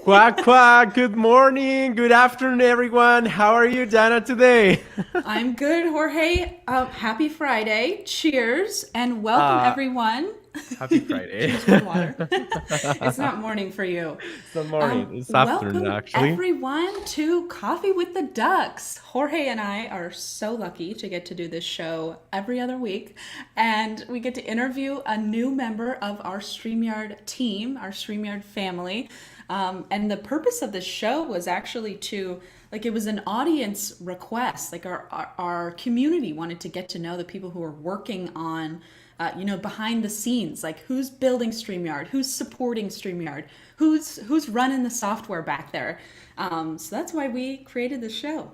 Quack, quack. Good morning. Good afternoon, everyone. How are you, Dana, today? I'm good, Jorge. Happy Friday. Cheers and welcome, Uh, everyone. Happy Friday. Cheers for the water. It's not morning for you. It's not morning. It's afternoon, Welcome, actually. everyone, to Coffee with the Ducks. Jorge and I are so lucky to get to do this show every other week, and we get to interview a new member of our StreamYard team, our StreamYard family. And the purpose of this show was actually to, like, it was an audience request. Like, our community wanted to get to know the people who are working on, behind the scenes. Like, who's building StreamYard, who's supporting StreamYard, who's running the software back there. So that's why we created the show.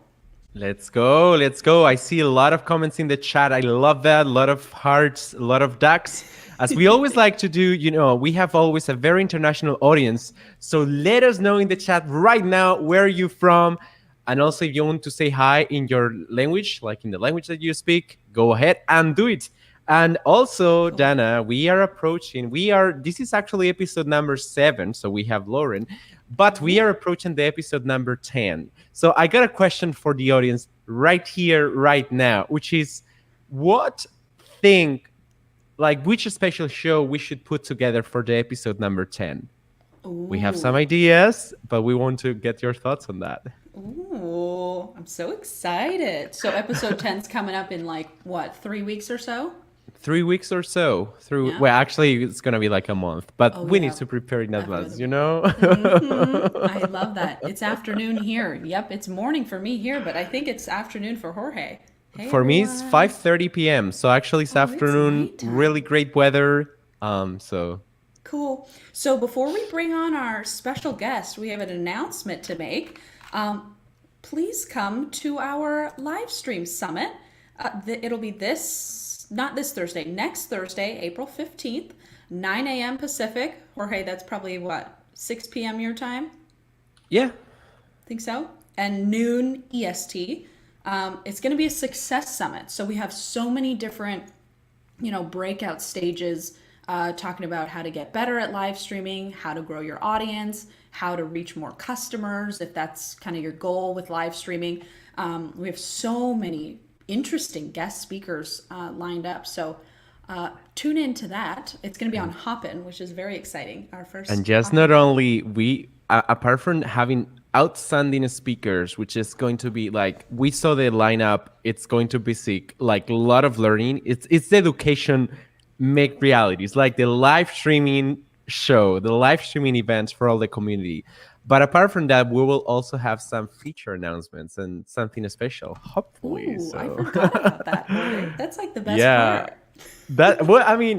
Let's go. Let's go. I see a lot of comments in the chat. I love that. A lot of hearts, a lot of ducks. As we always like to do, we have always a very international audience. So let us know in the chat right now where you're from. And also, if you want to say hi in your language, like in the language that you speak, go ahead and do it. And also, Cool. Dana, this is actually episode number 7. So we have Lauren, but we are approaching the episode number 10. So I got a question for the audience right here, right now, which is which special show we should put together for the episode number 10? Ooh. We have some ideas, but we want to get your thoughts on that. Ooh, I'm so excited. So episode 10's coming up in 3 weeks or so? 3 weeks or so. Yeah. Well, actually, it's going to be like a month, but we need to prepare in advance, I love that. It's afternoon here. Yep, it's morning for me here, but I think it's afternoon for Jorge. Hey, for me, it's 5:30 p.m. So actually, it's afternoon. It's nighttime. Really great weather. So cool. So before we bring on our special guest, we have an announcement to make. Please come to our live stream summit. It'll be not this Thursday, next Thursday, April 15th, 9 a.m. Pacific. Jorge, that's probably 6 p.m. your time? Yeah. Think so? And noon EST. It's going to be a success summit. So we have so many different, breakout stages talking about how to get better at live streaming, how to grow your audience, how to reach more customers, if that's kind of your goal with live streaming. We have so many interesting guest speakers lined up. So tune into that. It's going to be on Hopin, which is very exciting. Our first. And just not only apart from having outstanding speakers, which is going to be we saw the lineup, it's going to be sick. Like a lot of learning. It's the education make reality. It's like the live streaming show, the live streaming events for all the community. But apart from that, we will also have some feature announcements and something special, hopefully. Ooh, I forgot about that. That's like the best part.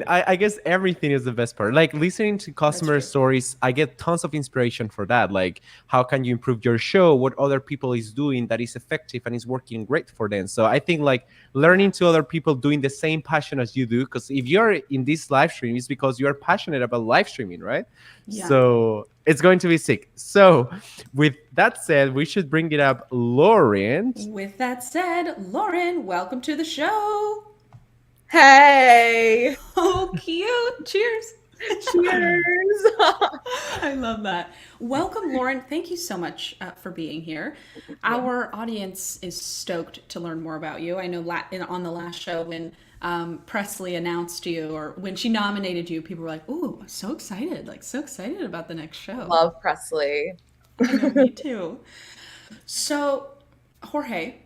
I guess everything is the best part. Like listening to customer stories, I get tons of inspiration for that. Like, how can you improve your show? What other people is doing that is effective and is working great for them. So I think learning to other people doing the same passion as you do, because if you're in this live stream, it's because you are passionate about live streaming, right? Yeah. So it's going to be sick. So with that said, we should bring it up, Lauren. With that said, Lauren, welcome to the show. Hey! Oh, cute. Cheers. Cheers. I love that. Welcome, Lauren. Thank you so much for being here. Our audience is stoked to learn more about you. I know on the last show when Presley announced you, or when she nominated you, people were like, ooh, so excited. So excited about the next show. Love Presley. I know, me too. So, Jorge,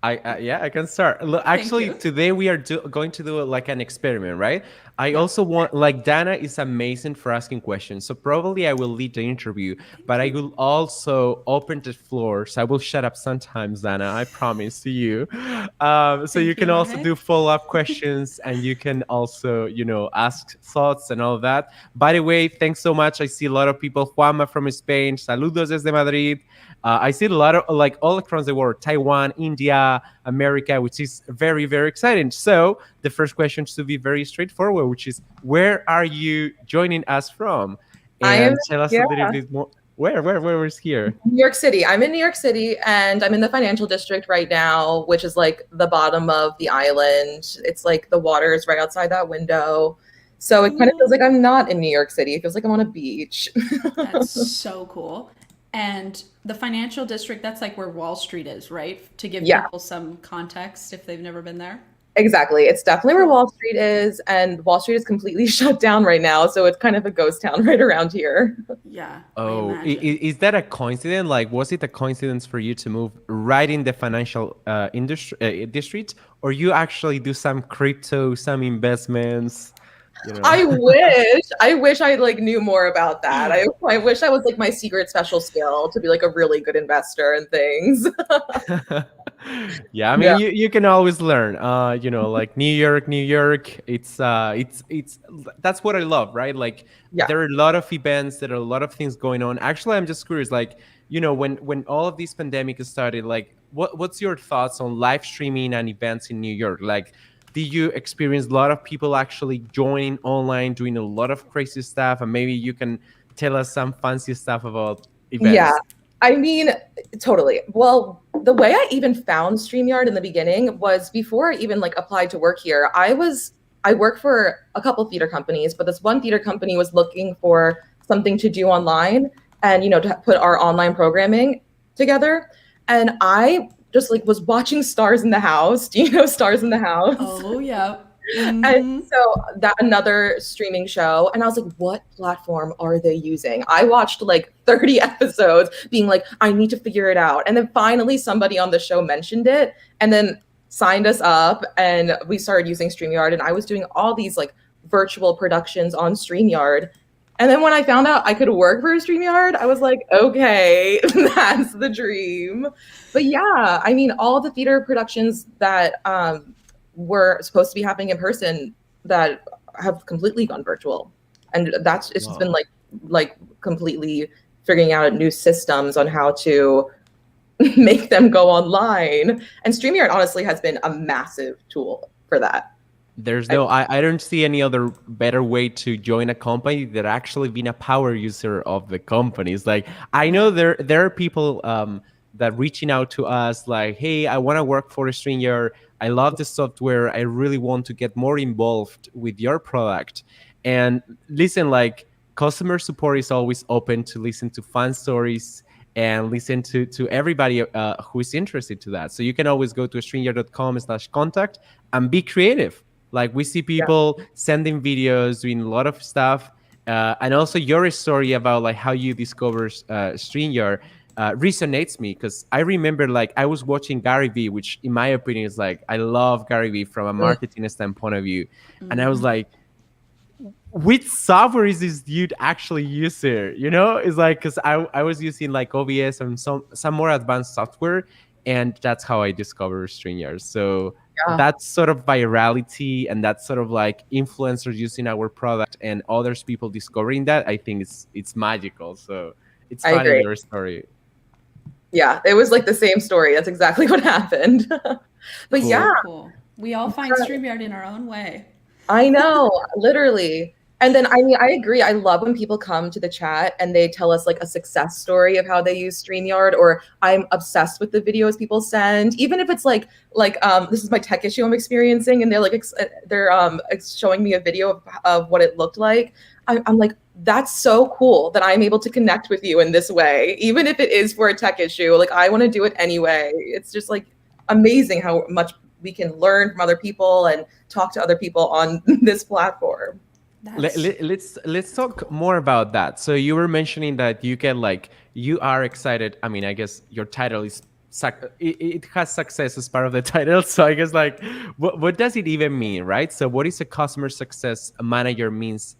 I can start. Actually, today we are going to do an experiment, right? I also want, Dana is amazing for asking questions. So probably I will lead the interview, but I will also open the floor. So I will shut up sometimes, Dana, I promise to you. So you can also do follow-up questions, and you can also, ask thoughts and all of that. By the way, thanks so much. I see a lot of people. Juanma from Spain. Saludos desde Madrid. I see a lot of all across the world, Taiwan, India, America, which is very, very exciting. So the first question should be very straightforward, which is, where are you joining us from? And tell us a little bit more. Where is here? New York City. I'm in New York City, and I'm in the financial district right now, which is the bottom of the island. It's the water is right outside that window. So it kind of feels like I'm not in New York City. It feels like I'm on a beach. That's so cool. And the financial district, that's like where Wall Street is, right? To give Yeah, people some context if they've never been there. exactly. It's definitely where Cool. Wall Street is, and Wall Street is completely shut down right now. So it's kind of a ghost town right around here. Yeah, I Oh, imagine. is that a coincidence? Like, was it a coincidence for you to move right in the financial industry district, or you actually do some crypto, some investments? You know. I wish I like knew more about that. I wish I was like my secret special skill to be like a really good investor and things. Yeah, I mean, Yeah, you can always learn. Like New York. It's that's what I love, right? Like yeah. there are a lot of events, there are a lot of things going on. Actually, I'm just curious, like when all of this pandemic started, like what's your thoughts on live streaming and events in New York? Like, did you experience a lot of people actually joining online, doing a lot of crazy stuff, and maybe you can tell us some fancy stuff about Yeah. events? I mean, totally. Well, the way I even found StreamYard in the beginning was before I even like applied to work here. I worked for a couple theater companies, but this one theater company was looking for something to do online and to put our online programming together. And I just like was watching Stars in the House. Do you know Stars in the House? Oh, yeah. And Mm-hmm. so that another streaming show, and I was like, what platform are they using? I watched like 30 episodes being like, I need to figure it out. And then finally somebody on the show mentioned it and then signed us up and we started using StreamYard. And I was doing all these like virtual productions on StreamYard. And then when I found out I could work for StreamYard, I was like, okay, that's the dream. But yeah, I mean, all the theater productions that were supposed to be happening in person that have completely gone virtual, and that's it's just been Wow. like completely figuring out new systems on how to make them go online. And StreamYard honestly has been a massive tool for that. There's I, no, I don't see any other better way to join a company that actually being a power user of the company. It's like, I know Yeah. there are people that reaching out to us like, hey, I want to work for a StreamYard. I love the software. I really want to get more involved with your product. And listen, like customer support is always open to listen to fan stories and listen to everybody who is interested to that. So you can always go to streamyard.com/contact and be creative. Like we see yeah, people sending videos, doing a lot of stuff, and also your story about like how you discover StreamYard resonates me because I remember like I was watching Gary Vee, which in my opinion is like I love Gary Vee from a mm, marketing standpoint of view, and I was Mm-hmm. like, which software is this dude actually using? It's like because I was using like OBS and some more advanced software, and that's how I discovered StreamYard. So yeah, that sort of virality and that sort of like influencers using our product and others people discovering that, I think it's magical. So it's I funny agree. your story. Yeah, it was like the same story. That's exactly what happened. But yeah, So cool. We all find StreamYard in our own way. I know, literally. And then, I mean, I agree. I love when people come to the chat and they tell us like a success story of how they use StreamYard, or I'm obsessed with the videos people send, even if it's this is my tech issue I'm experiencing, and they're like they're showing me a video of what it looked like. I'm like, that's so cool that I'm able to connect with you in this way, even if it is for a tech issue. Like, I want to do it anyway. It's just like amazing how much we can learn from other people and talk to other people on this platform. That's Let's talk more about that. So you were mentioning that you can like you are excited. I mean, I guess your title is it has success as part of the title. So I guess like what does it even mean, right? So what is a customer success manager means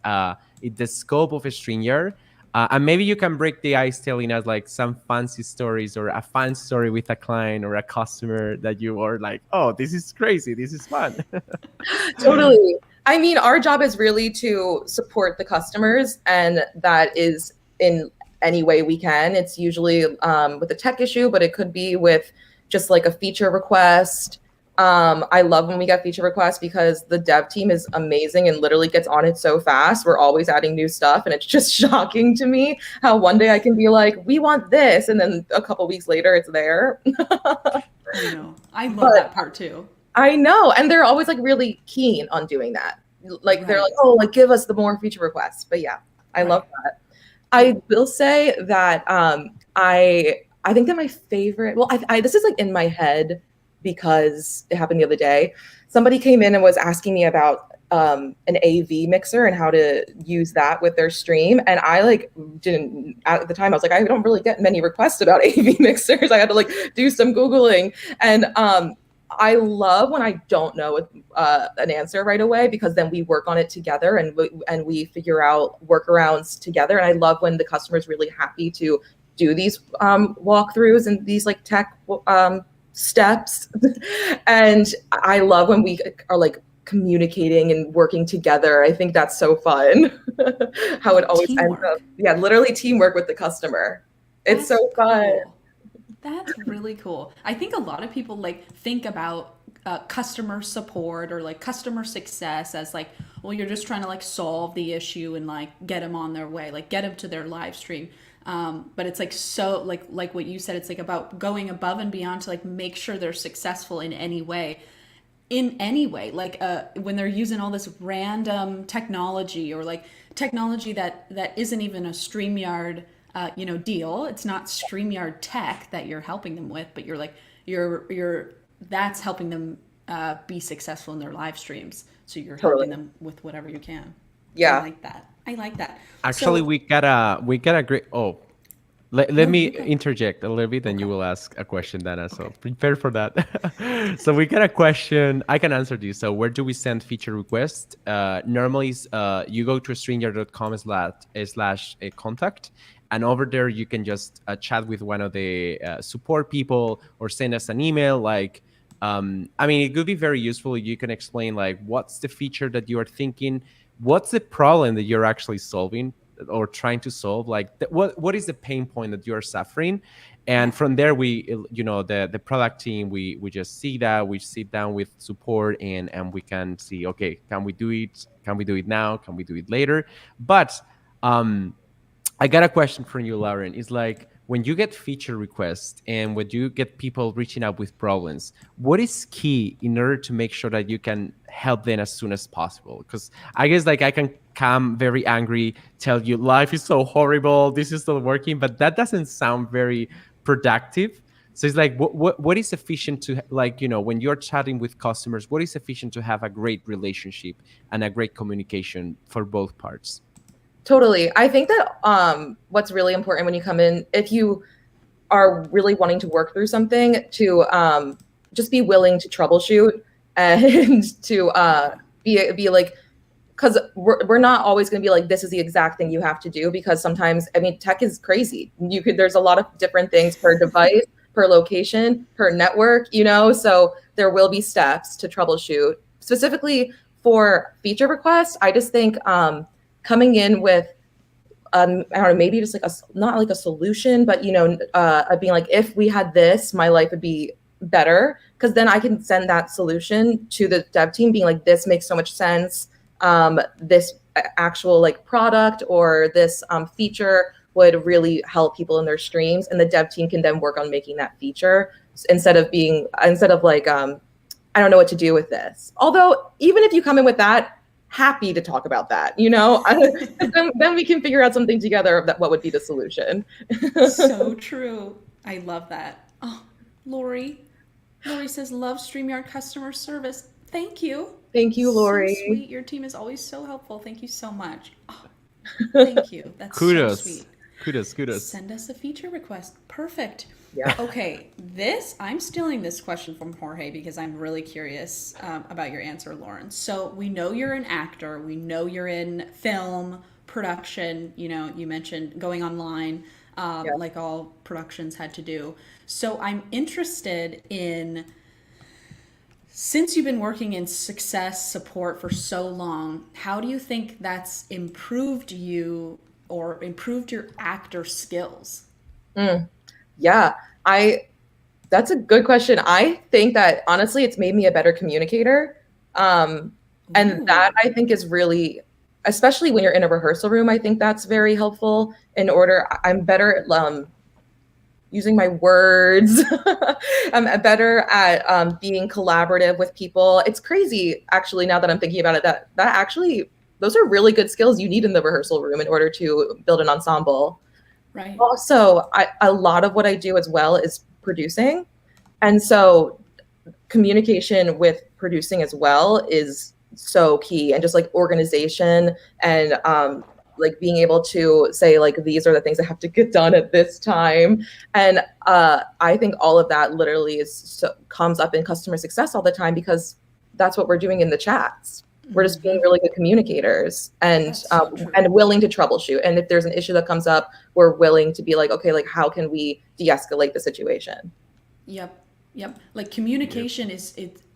in the scope of a StreamYard? And maybe you can break the ice telling us like some fancy stories or a fun story with a client or a customer that you are like, oh, this is crazy, this is fun. Totally. I mean, our job is really to support the customers, and that is in any way we can. It's usually with a tech issue, but it could be with just like a feature request. I love when we get feature requests because the dev team is amazing and literally gets on it so fast. We're always adding new stuff, and it's just shocking to me how one day I can be like, we want this, and then a couple weeks later it's there. I know. I love But that part too. I know, and they're always like really keen on doing that. like they're Right. like, oh, like give us the more feature requests. But yeah, I love that. I will say that I think that my favorite, well, this is like in my head because it happened the other day. Somebody came in and was asking me about an AV mixer and how to use that with their stream. And I like didn't at the time. I was like, I don't really get many requests about AV mixers. I had to like do some Googling. And I love when I don't know an answer right away, because then we work on it together and we figure out workarounds together. And I love when the customer is really happy to do these walkthroughs and these like tech steps. And I love when we are like communicating and working together. I think that's so fun. How it always ends up. Yeah, literally teamwork with the customer. It's so fun. Cool. That's really cool. I think a lot of people like think about customer support or like customer success as like, well, you're just trying to like solve the issue and like get them on their way, like get them to their live stream. But it's like so like what you said, it's like about going above and beyond to like make sure they're successful in any way. Like when they're using all this random technology or like technology that isn't even a StreamYard deal. It's not StreamYard tech that you're helping them with, but you're that's helping them be successful in their live streams. So you're helping them with whatever you can. Yeah, I like that. Actually, So, we got a great. Oh, let me interject a little bit, and you will ask a question, Dana. So prepare for that. So we got a question. I can answer this. So where do we send feature requests? Normally, you go to streamyard.com/contact, and over there you can just chat with one of the support people or send us an email. Like, I mean, it could be very useful. You can explain like what's the feature that you are thinking, what's the problem that you're actually solving or trying to solve, like what is the pain point that you're suffering, and from there we the product team, we just see that, we sit down with support and we can see, okay, can we do it now, can we do it later. But I got a question for you, Lauren. It's like, when you get feature requests and when you get people reaching out with problems, what is key in order to make sure that you can help them as soon as possible? Because I guess like I can come very angry, tell you life is so horrible, this is not working, but that doesn't sound very productive. So it's like, what is efficient to, like, when you're chatting with customers, what is efficient to have a great relationship and a great communication for both parts? Totally. I think that what's really important when you come in, if you are really wanting to work through something, to just be willing to troubleshoot and to be like, because we're not always going to be like, this is the exact thing you have to do, because sometimes, I mean, tech is crazy. There's a lot of different things per device, per location, per network, so there will be steps to troubleshoot. Specifically for feature requests, I just think coming in with I don't know, maybe just like not like a solution, but being like, if we had this, my life would be better, because then I can send that solution to the dev team being like, this makes so much sense. This actual like product or this feature would really help people in their streams, and the dev team can then work on making that feature instead of like I don't know what to do with this. Although even if you come in with that, happy to talk about that, then we can figure out something together of that, what would be the solution. so true. I love that. Oh, Lori says, love StreamYard customer service. Thank you. Thank you, Lori. So sweet. Your team is always so helpful. Thank you so much. Oh, thank you. That's kudos. So sweet. Kudos. Send us a feature request. Perfect. Yeah. Okay, I'm stealing this question from Jorge because I'm really curious about your answer, Lauren. So we know you're an actor. We know you're in film production. You mentioned going online, like all productions had to do. So I'm interested in, since you've been working in success support for so long, how do you think that's improved you or improved your actor skills? Yeah, that's a good question. I think that honestly, it's made me a better communicator. And that I think is really, especially when you're in a rehearsal room, I think that's very helpful. I'm better at using my words. I'm better at being collaborative with people. It's crazy, actually, now that I'm thinking about it, that actually, those are really good skills you need in the rehearsal room in order to build an ensemble. Right. Also, a lot of what I do as well is producing. And so communication with producing as well is so key, and just like organization and like being able to say like these are the things that have to get done at this time. And I think all of that literally comes up in customer success all the time, because that's what we're doing in the chats. We're just being really good communicators and and willing to troubleshoot. And if there's an issue that comes up, we're willing to be like, okay, like how can we de-escalate the situation? Yep. Like communication is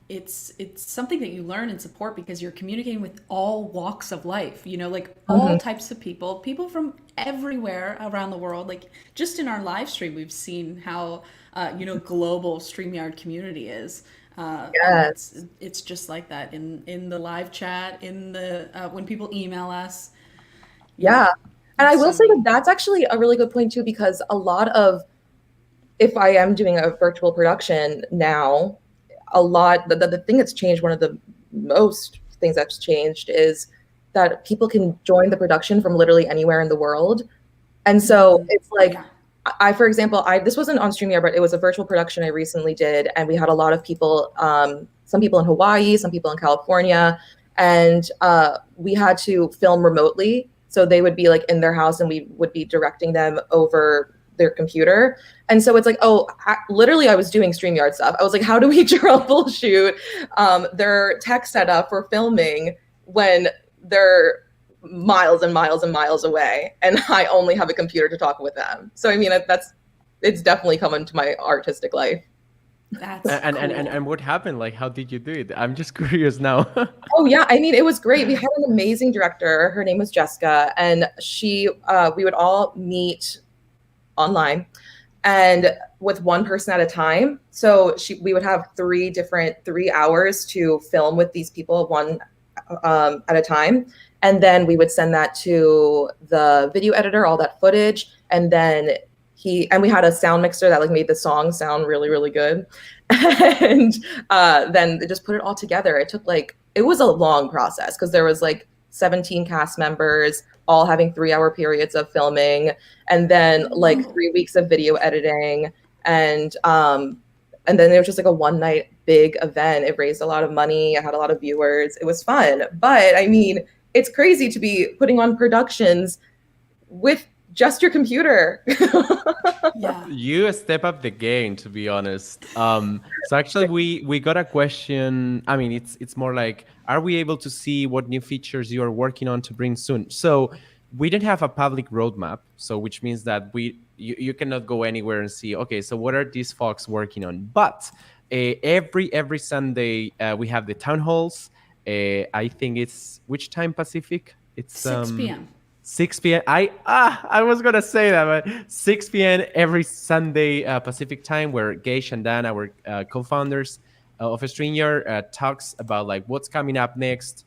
it's something that you learn and support, because you're communicating with all walks of life, you know, like all types of people from everywhere around the world. Like just in our live stream, we've seen how you know, global StreamYard community is. Yes. It's just like that in the live chat, in the when people email us. Yeah. And I will So say that that's actually a really good point too, because a lot of, if I am doing a virtual production now, a lot, the thing that's changed, one of the most things that's changed is that people can join the production from literally anywhere in the world. And so it's like, yeah. for example, this wasn't on StreamYard, but it was a virtual production I recently did. And we had a lot of people, some people in Hawaii, some people in California, and we had to film remotely. So they would be like in their house and we would be directing them over their computer. And so it's like, literally I was doing StreamYard stuff. I was like, how do we troubleshoot their tech setup for filming when they're miles and miles and miles away and I only have a computer to talk with them? So I mean, it's definitely come into my artistic life. That's and, cool. and what happened? Like, how did you do it? I'm just curious now. Oh yeah, I mean, it was great. We had an amazing director. Her name was Jessica, and we would all meet online and with one person at a time. So we would have 3 hours to film with these people, one at a time. And then we would send that to the video editor, all that footage. And then we had a sound mixer that like made the song sound really, really good. And then they just put it all together. It was a long process because there was like 17 cast members all having 3-hour periods of filming, and then like 3 weeks of video editing. And then there was just like a one-night big event. It raised a lot of money. I had a lot of viewers. It was fun. But I mean, it's crazy to be putting on productions with just your computer. Yeah. You step up the game, to be honest. So actually, we got a question. I mean, it's more like, are we able to see what new features you are working on to bring soon? So we didn't have a public roadmap, so which means that you cannot go anywhere and see, okay, so what are these folks working on? But every Sunday we have the town halls. I think it's which time Pacific? It's 6 p.m. 6 p.m. I was gonna say that, but 6 p.m. every Sunday Pacific time, where Gage and Dan, our co-founders of StreamYard, talks about like what's coming up next.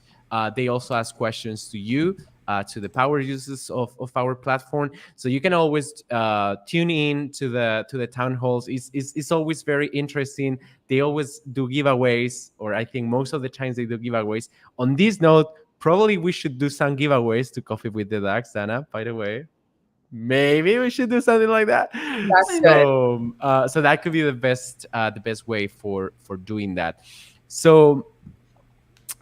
They also ask questions to you, to the power users of our platform. So you can always tune in to the town halls. It's always very interesting. They always do giveaways, or I think most of the times they do giveaways. On this note, probably we should do some giveaways to Coffee with the Ducks, Dana, by the way. Maybe we should do something like that. That's So so that could be the best way for doing that. So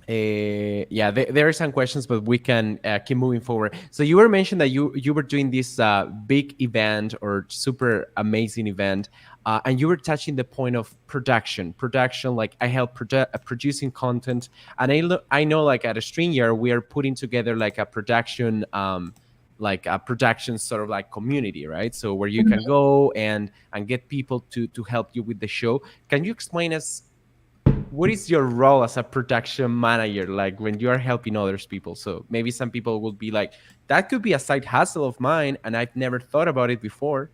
yeah, there are some questions, but we can keep moving forward. So you were mentioning that you were doing this big event or super amazing event, and you were touching the point of production. Like I help producing content, and I know like at a StreamYard we are putting together like a production sort of like community, right? So where you can go and get people to help you with the show. Can you explain us what is your role as a production manager, like when you are helping others people? So maybe some people will be like, that could be a side hustle of mine and I've never thought about it before.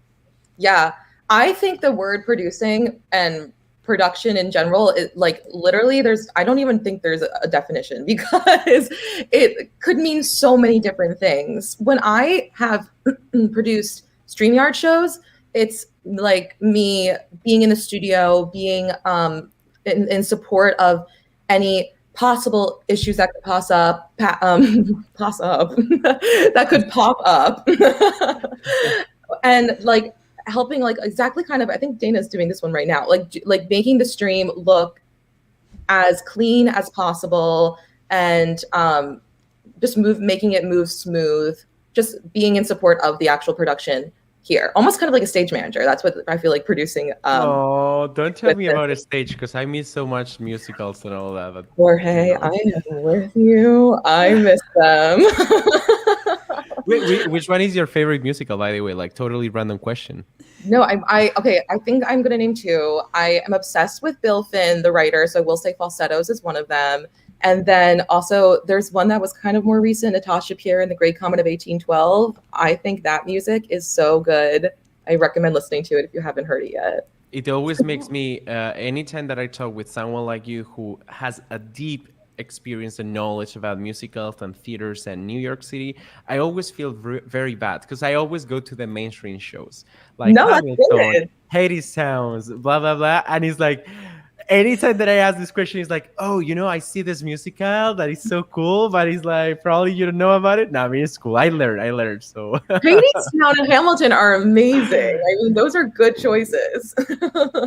Yeah, I think the word producing and production in general is like literally I don't even think there's a definition, because it could mean so many different things. When I have produced StreamYard shows, it's like me being in the studio, being in support of any possible issues that could pass up that could pop up and like helping like exactly kind of I think Dana's doing this one right now, like making the stream look as clean as possible and just making it move smooth, just being in support of the actual production here, almost kind of like a stage manager. That's what I feel like producing. Oh, don't tell me about a stage because I miss so much musicals and all that. But, Jorge, you know. I am with you. I miss them. Wait, which one is your favorite musical, by the way? Like, totally random question. No, okay. I think I'm gonna name two. I am obsessed with Bill Finn, the writer, so I will say Falsettos is one of them. And then also there's one that was kind of more recent, Natasha Pierre and the Great Comet of 1812. I think that music is so good. I recommend listening to it if you haven't heard it yet. It always makes me, anytime that I talk with someone like you who has a deep experience and knowledge about musicals and theaters and New York City, I always feel very bad because I always go to the mainstream shows like No, that's Hamilton, good. Haiti Sounds, blah, blah, blah. And it's like, anytime that I ask this question, it's like, oh, I see this musical that is so cool, but it's like, probably you don't know about it. No, I mean, it's cool. I learned. So Hadestown and Hamilton are amazing. I mean, those are good choices.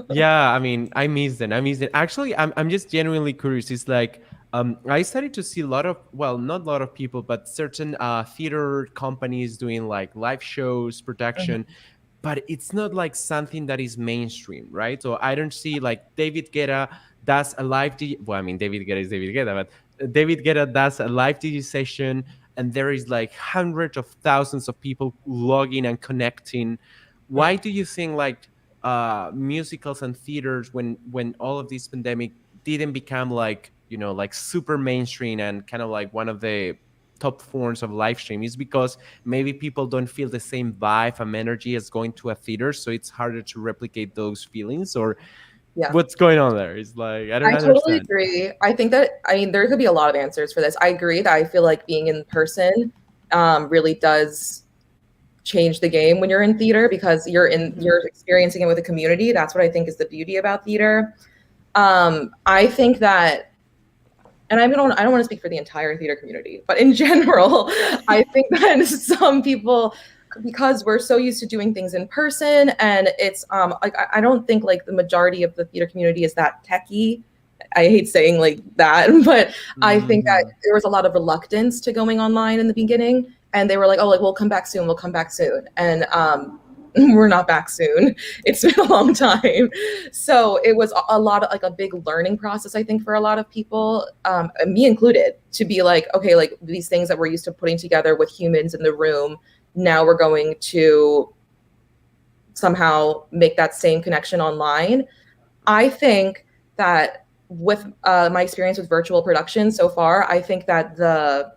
yeah, I mean, I miss them. Actually, I'm just genuinely curious. It's like, I started to see a lot of, well, not a lot of people, but certain theater companies doing like live shows, production, but it's not like something that is mainstream, right? So I don't see like David Guetta does a live well, I mean, David Guetta is David Guetta, but David Guetta does a live DJ session, and there is like hundreds of thousands of people logging and connecting. Why do you think like musicals and theaters, when all of this pandemic didn't become like like super mainstream and kind of like one of the top forms of live stream? Is because maybe people don't feel the same vibe and energy as going to a theater, so it's harder to replicate those feelings? Or Yeah. what's going on there? It's like, I don't I totally understand. agree. I think that, I mean, there could be a lot of answers for this. I agree that I feel like being in person really does change the game when you're in theater, because you're experiencing it with a community. That's what I think is the beauty about theater. I think that, and I don't want to speak for the entire theater community, but in general, I think that some people, because we're so used to doing things in person, and it's like I don't think like the majority of the theater community is that techie. I hate saying like that, but I think that there was a lot of reluctance to going online in the beginning, and they were like, "Oh, like we'll come back soon, and we're not back soon. It's been a long time." So it was a lot of like a big learning process, I think, for a lot of people, me included, to be like, okay, like these things that we're used to putting together with humans in the room, now we're going to somehow make that same connection online. I think that with my experience with virtual production so far, I think that the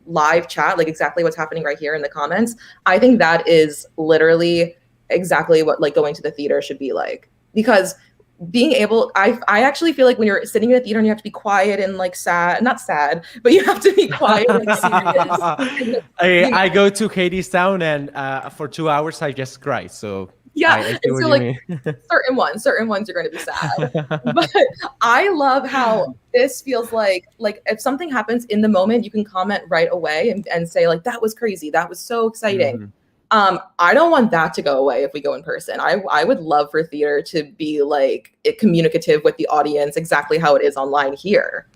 live chat, like exactly what's happening right here in the comments, I think that is literally exactly what like going to the theater should be like. Because being able, I actually feel like when you're sitting in a theater and you have to be quiet and like not sad, but you have to be quiet and like serious. I go to Hadestown and for 2 hours I just cry. So yeah, I see and what so you like mean. certain ones are going to be sad. But I love how this feels like if something happens in the moment, you can comment right away and say like, that was crazy, that was so exciting. I don't want that to go away if we go in person. I would love for theater to be like communicative with the audience, exactly how it is online here.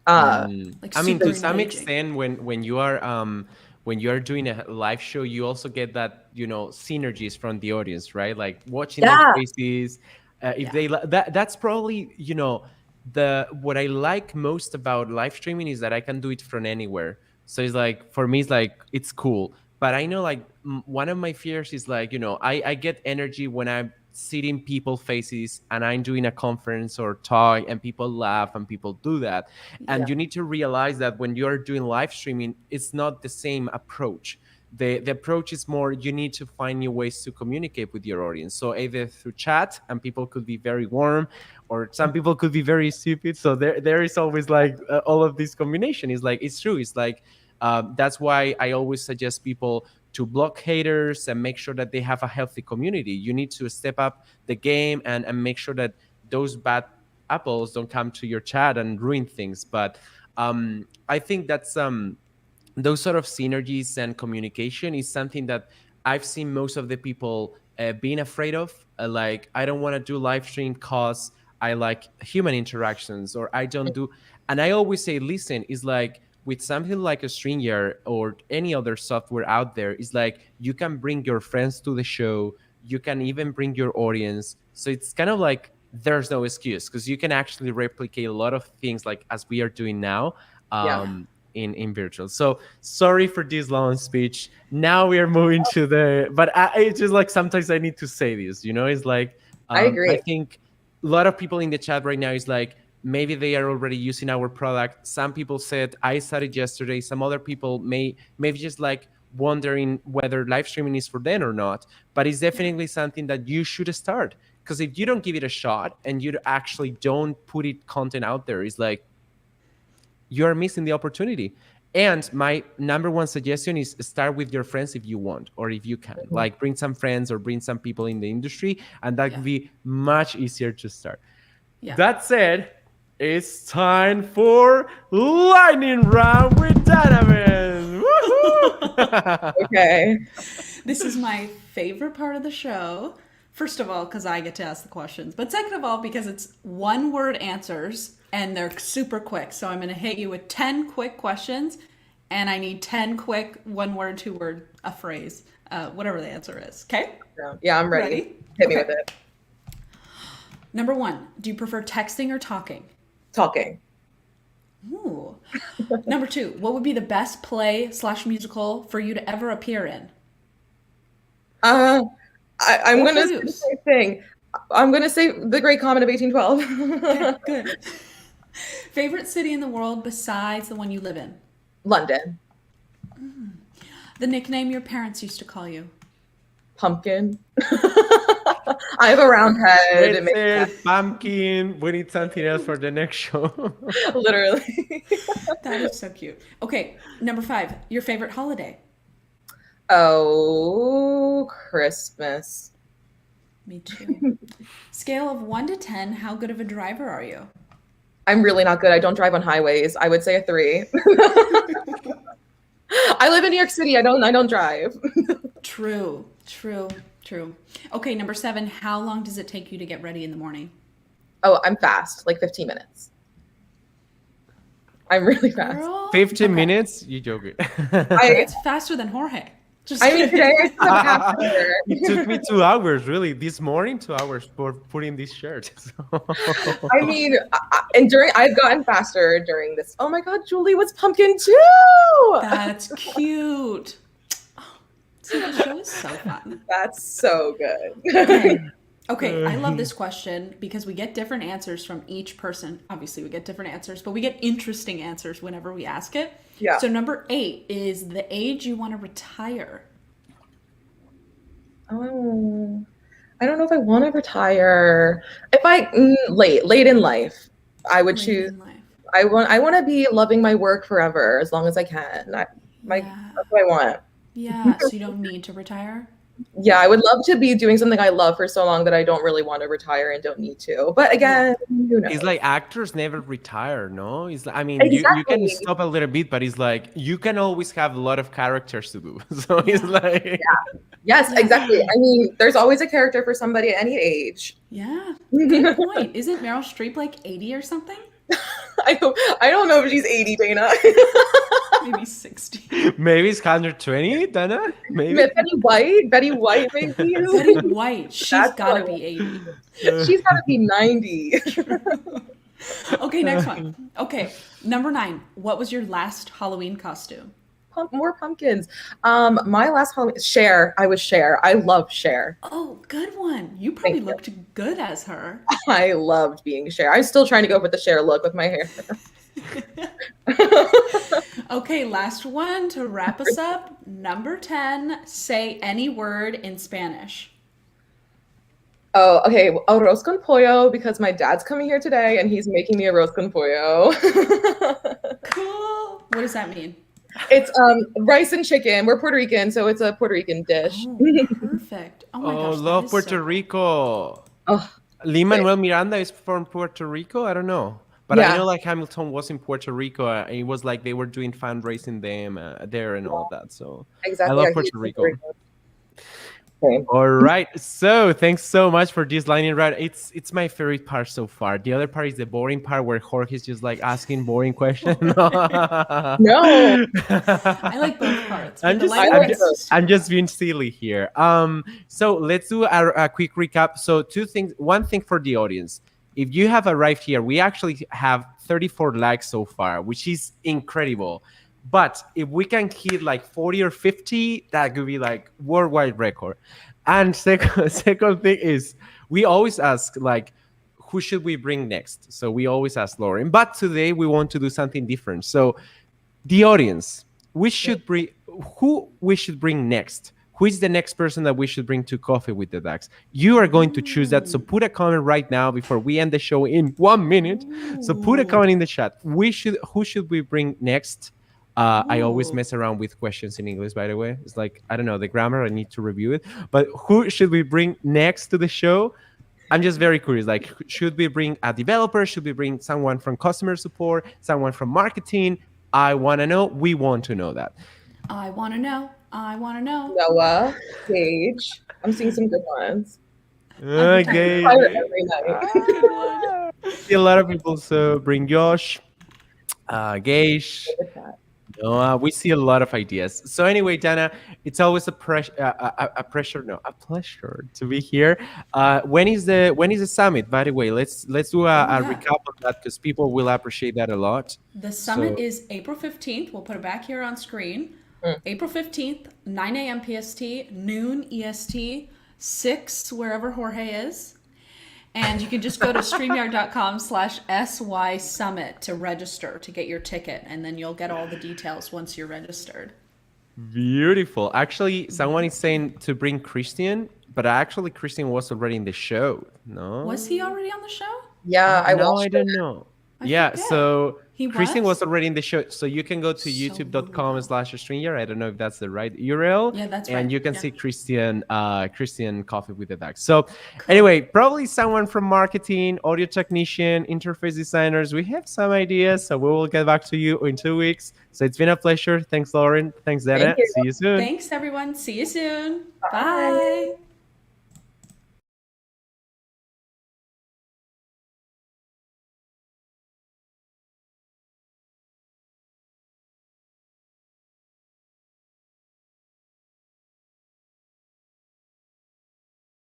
Like I mean, to some engaging. extent, when you are doing a live show, you also get that synergies from the audience, right? Like watching their faces. If they that's probably what I like most about live streaming is that I can do it from anywhere. So it's like, for me, it's like, it's cool. But I know like one of my fears is like, I get energy when I'm sitting people faces and I'm doing a conference or talk and people laugh and people do that. And you need to realize that when you're doing live streaming, it's not the same approach. The approach is more, you need to find new ways to communicate with your audience. So either through chat, and people could be very warm, or some people could be very stupid. So there is always like all of this combination. Is like, it's true. It's like, that's why I always suggest people to block haters and make sure that they have a healthy community. You need to step up the game and make sure that those bad apples don't come to your chat and ruin things. But I think that's those sort of synergies and communication is something that I've seen most of the people being afraid of. Like, I don't want to do live stream cause I like human interactions, or I don't do. And I always say, listen, it's like with something like a StreamYard or any other software out there, it's like you can bring your friends to the show. You can even bring your audience. So it's kind of like there's no excuse, because you can actually replicate a lot of things like as we are doing now. In virtual. So sorry for this long speech. Now we are moving to but it's just like sometimes I need to say this, it's like I agree. I think a lot of people in the chat right now is like maybe they are already using our product. Some people said I started yesterday. Some other people maybe just like wondering whether live streaming is for them or not, but it's definitely something that you should start, because if you don't give it a shot and you actually don't put it content out there, it's like you're missing the opportunity. And my number one suggestion is start with your friends if you want, or if you can, like bring some friends or bring some people in the industry, and that can be much easier to start. That said, it's time for lightning round with Dana Bentz. Woohoo! Okay. This is my favorite part of the show. First of all, because I get to ask the questions, but second of all, because it's one-word answers and they're super quick. So I'm going to hit you with 10 quick questions, and I need 10 quick one-word, two-word, a phrase, whatever the answer is. Okay? Yeah, I'm ready. Hit me with it. Number 1, do you prefer texting or talking? Talking. Ooh. Number 2, what would be the best play/musical for you to ever appear in? I'm going to say the same thing. I'm going to say The Great Comet of 1812. Okay, good. Favorite city in the world besides the one you live in? London. The nickname your parents used to call you? Pumpkin. I have a round head. Pumpkin. We need something else for the next show. Literally. That is so cute. Okay, number 5, your favorite holiday? Oh, Christmas. Me too. Scale of 1 to 10, how good of a driver are you? I'm really not good. I don't drive on highways. I would say a 3. I live in New York City. I don't drive. True. Okay, number 7, how long does it take you to get ready in the morning? Oh, I'm fast, like 15 minutes. I'm really fast. Girl? 15 minutes? You joking. It's faster than Jorge. I mean, today it's an hour. It took me 2 hours, really. This morning, 2 hours for putting this shirt. So. I mean, I've gotten faster during this. Oh my God, Julie was pumpkin too. That's cute. See, the show is so fun. That's so good. Okay, I love this question because we get different answers from each person. Obviously, we get different answers, but we get interesting answers whenever we ask it. Yeah. So number 8 is the age you want to retire. Oh, I don't know if I want to retire. If late in life, I would choose. I want to be loving my work forever as long as I can. That's what I want. Yeah, so you don't need to retire? Yeah, I would love to be doing something I love for so long that I don't really want to retire and don't need to. But again, who knows? It's like actors never retire, no? It's like, I mean, Exactly. you can stop a little bit, but it's like you can always have a lot of characters to do. So it's like Yes, exactly. I mean, there's always a character for somebody at any age. Yeah, good point. Isn't Meryl Streep like 80 or something? I don't know if she's 80, Dana. Maybe 60. Maybe it's 120, Dana? Maybe. Betty White, maybe. Betty White. She's got to be 80. She's got to be 90. Okay, next one. Okay, number 9. What was your last Halloween costume? More pumpkins. My last Halloween, Cher. I was Cher. I love Cher. Oh, good one. You probably looked good as her. I loved being Cher. I'm still trying to go with the Cher look with my hair. Okay, last one to wrap us up. Number 10, say any word in Spanish. Oh, okay. Arroz con pollo, because my dad's coming here today and he's making me arroz con pollo. Cool. What does that mean? It's rice and chicken. We're Puerto Rican, so it's a Puerto Rican dish. Oh, perfect. Oh my Oh, gosh, that love is Puerto so Rico. Oh, Lin-Manuel Miranda is from Puerto Rico. I don't know. But I yeah, know like Hamilton was in Puerto Rico. And it was like they were doing fundraising them there and all that. So I exactly. love Yeah, he's Puerto Puerto Rico. Rican. Same. All right. So thanks so much for this lightning round. It's my favorite part so far. The other part is the boring part where Jorge is just like asking boring questions. No, I like both parts. I'm But the just lightning I'm round just, is too I'm just fun. being silly here. So let's do a quick recap. So two things. One thing for the audience. If you have arrived here, we actually have 34 likes so far, which is incredible. But if we can hit like 40 or 50, that could be like worldwide record. And second, second thing is we always ask like, who should we bring next? So we always ask Lauren. But today we want to do something different. So the audience, who we should bring next. Who is the next person that we should bring to coffee with the Dax? You are going to choose that. So put a comment right now before we end the show in 1 minute. So put a comment in the chat. Who should we bring next? I always mess around with questions in English, by the way. It's like, I don't know, the grammar, I need to review it. But who should we bring next to the show? I'm just very curious. Like, should we bring a developer? Should we bring someone from customer support? Someone from marketing? I want to know. We want to know that. I want to know. I want to know. Noah, Gage. I'm seeing some good ones. Okay. Fire every night. I see a lot of people. So bring Josh, Gage. We see a lot of ideas. So anyway, Dana, it's always a pleasure to be here. When is the summit? By the way, let's do a recap of that because people will appreciate that a lot. The summit is April 15th. We'll put it back here on screen. April 15th, 9 a.m. PST, noon EST, 6 wherever Jorge is. And you can just go to StreamYard.com/SY Summit to register to get your ticket. And then you'll get all the details once you're registered. Beautiful. Actually, someone is saying to bring Christian, but actually Christian was already in the show. No? Was he already on the show? Yeah, I No, watched I don't know. I Yeah, forget. so He Christian was? was already in the show. So you can go to youtube.com/StreamYard. I don't know if that's the right URL. Yeah, that's and right. you can Yeah. see Christian Coffee with the Dax. So anyway, probably someone from marketing, audio technician, interface designers. We have some ideas, so we will get back to you in 2 weeks. So it's been a pleasure. Thanks, Lauren. Thanks, Dana. Thank you. See you soon. Thanks, everyone. See you soon. Bye. Bye.